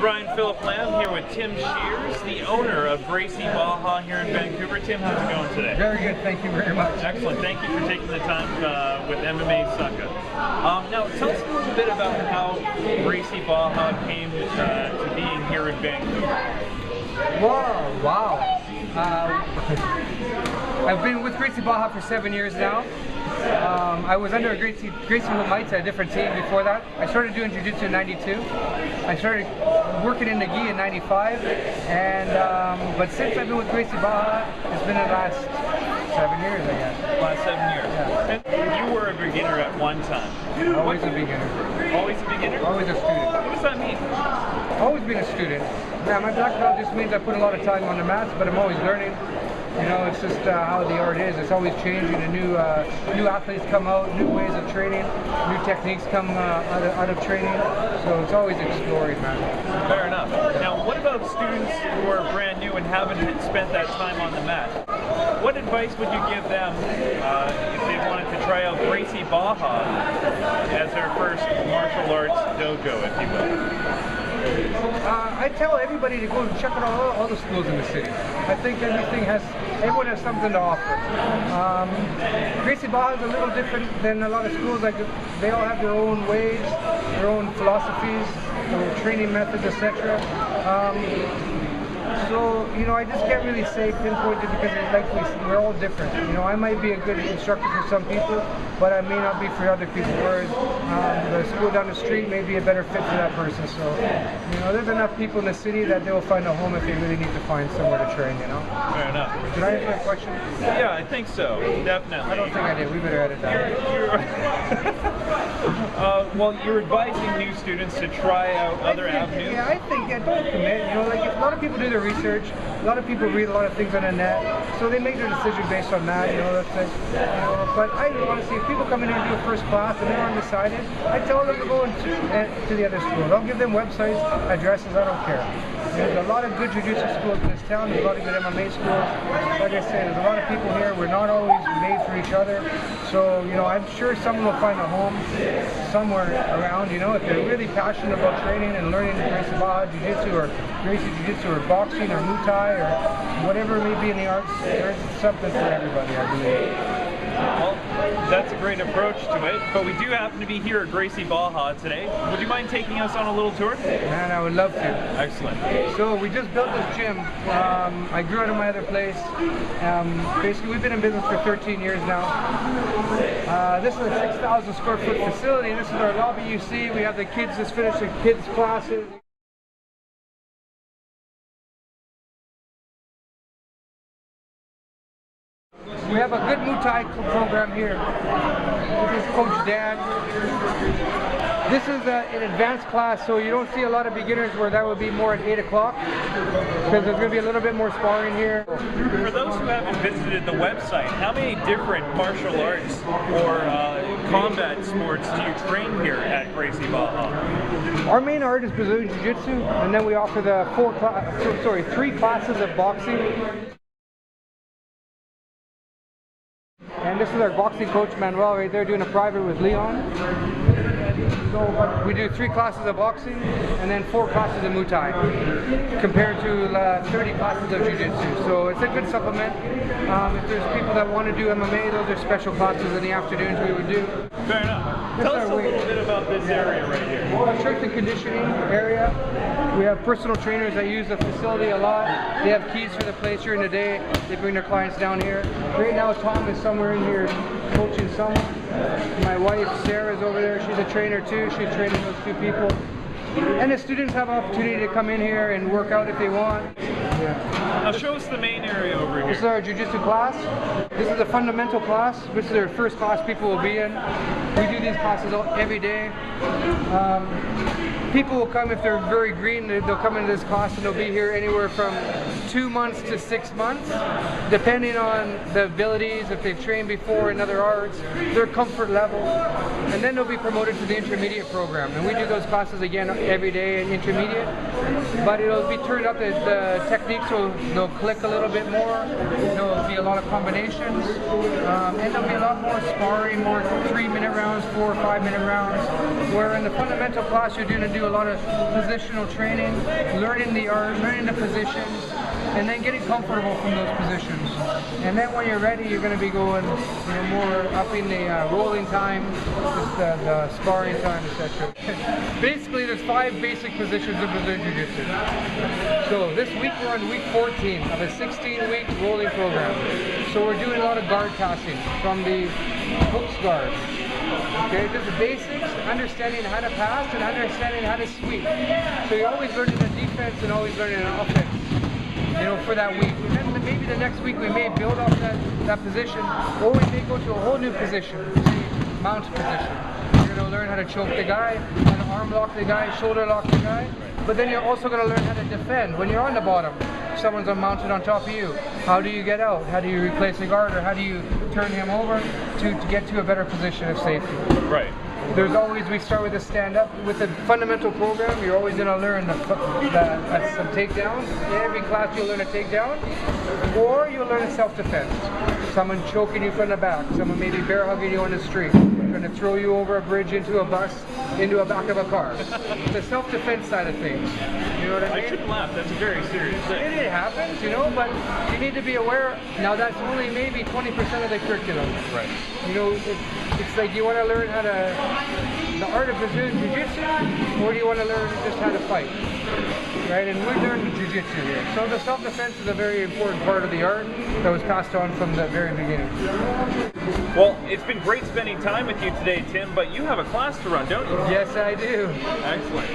Brian Philip Lamb here with Tim Shears, the owner of Gracie Barra here in Vancouver. Tim, how's it going today? Very good, thank you very much. Excellent, thank you for taking the time with MMA Succa. Now, tell us a little bit about how Gracie Barra came to being here in Vancouver. Wow. I've been with Gracie Barra for 7 years now. I was under Gracie Barra, a different team before that. I started doing jiu-jitsu in '92. I started working in the gi in '95, and but since I've been with Gracie Barra, it's been the last 7 years, I guess. Last 7 years. Yeah. And you were a beginner at one time. Always a beginner. Always a beginner? Always a student. What does that mean? Always been a student. Yeah, my black belt just means I put a lot of time on the mats, but I'm always learning. You know, it's just how the art is. It's always changing, and new athletes come out, new ways of training, new techniques come out of training. So it's always exploring, man. Fair enough. Now, what about students who are brand new and haven't spent that time on the mat? What advice would you give them if they wanted to try out Gracie Barra as their first martial arts dojo, if you will? I tell everybody to go and check out all the schools in the city. I think everyone has something to offer. Gracie Barra is a little different than a lot of schools. Like, they all have their own ways, their own philosophies, their training methods, etc. So, you know, I just can't really say pinpoint it because we're all different. You know, I might be a good instructor for some people, but I may not be for other people. Whereas the school down the street may be a better fit for that person. So, you know, there's enough people in the city that they will find a home if they really need to find somewhere to train, you know? Fair enough. Did I answer that question? Yeah, I think so. Definitely. I don't think I did. We better edit that. Well, you're advising new students to try out other avenues. Yeah, I think, don't commit. You know, like, a lot of people do their research. A lot of people read a lot of things on the net, so they make their decision based on that. You know, that's it. You know, but I honestly, if people come in here and do a first class and they're undecided, I tell them to go to the other schools. I'll give them websites, addresses. I don't care. There's a lot of good jiu-jitsu schools in this town. There's a lot of good MMA schools. Like I said, there's a lot of people here. We're not always made for each other. So, you know, I'm sure someone will find a home somewhere around. You know, if they're really passionate about training and learning Gracie Barra Jiu-Jitsu or Gracie Jiu-Jitsu or boxing or Muay Thai or whatever it may be in the arts, there's something for everybody, I believe. Well, that's a great approach to it, but we do happen to be here at Gracie Barra today. Would you mind taking us on a little tour? Man, I would love to. Excellent. So we just built this gym. I grew out of my other place. Basically, we've been in business for 13 years now. This is a 6,000 square foot facility. This is our lobby. You see, we have the kids just finished the kids' classes. We have a good Muay Thai program here. This is Coach Dan. This is an advanced class, so you don't see a lot of beginners where that would be more at 8 o'clock because there's going to be a little bit more sparring here. For those who haven't visited the website, how many different martial arts or combat sports do you train here at Gracie Barra? Our main art is Brazilian Jiu-Jitsu, and then we offer the 3 classes of boxing. And this is our boxing coach, Manuel, right there doing a private with Leon. So we do 3 classes of boxing and then 4 classes of Muay Thai, compared to 30 classes of Jiu-Jitsu. So it's a good supplement. If there's people that want to do MMA, those are special classes in the afternoons we would do. Fair enough. Tell us a little bit about this area right here. Strength and conditioning area. We have personal trainers that use the facility a lot. They have keys for the place during the day. They bring their clients down here. Right now, Tom is somewhere in here coaching someone. My wife, Sarah, is over there. She's a trainer too. She's training those 2 people. And the students have an opportunity to come in here and work out if they want. Yeah. Now show us the main area over here. This is our jiu-jitsu class. This is a fundamental class. This is our first class people will be in. We do these classes every day. People will come if they're very green. They'll come into this class and they'll be here anywhere from 2 months to 6 months, depending on the abilities, if they've trained before in other arts, their comfort level. And then they'll be promoted to the intermediate program. And we do those classes again every day in intermediate. But it'll be turned up, the techniques will they'll click a little bit more. There'll be a lot of combinations, and there'll be a lot more sparring, more 3-minute rounds, 4 or 5-minute rounds. Where in the fundamental class, you're going to do a lot of positional training, learning the art, learning the positions, and then getting comfortable from those positions. And then when you're ready, you're going to be going, more upping the rolling time, the sparring time, etc. Basically, there's 5 basic positions of Brazilian Jiu-Jitsu. So this week we're on week 14 of a 16-week rolling program. So we're doing a lot of guard passing from the hooks guard. Okay, just the basics, understanding how to pass and understanding how to sweep. So you're always learning the defense and always learning an offense, for that week. And then maybe the next week we may build off that position, or we may go to a whole new position, say mount position. You're going to learn how to choke the guy, how to arm lock the guy, shoulder lock the guy, but then you're also going to learn how to defend when you're on the bottom. Someone's mounted on top of you. How do you get out? How do you replace the guard, or how do you turn him over to get to a better position of safety? Right. There's always, we start with a stand-up. With the fundamental program, you're always going to learn some takedowns. In every class you'll learn a takedown, or you'll learn a self-defense. Someone choking you from the back, someone maybe bear hugging you on the street, trying to throw you over a bridge into a bus, into a back of a car. The self-defense side of things. You know what I mean? I shouldn't laugh, that's a very serious thing. It happens, but you need to be aware. Now that's only maybe 20% of the curriculum. Right. It's like you want to learn how to, the art of Brazilian Jiu-Jitsu, or do you want to learn just how to fight? Right, and we learn the Jiu-Jitsu here. So the self-defense is a very important part of the art that was passed on from the very beginning. Well, it's been great spending time with you today, Tim, but you have a class to run, don't you? Yes, I do. Excellent.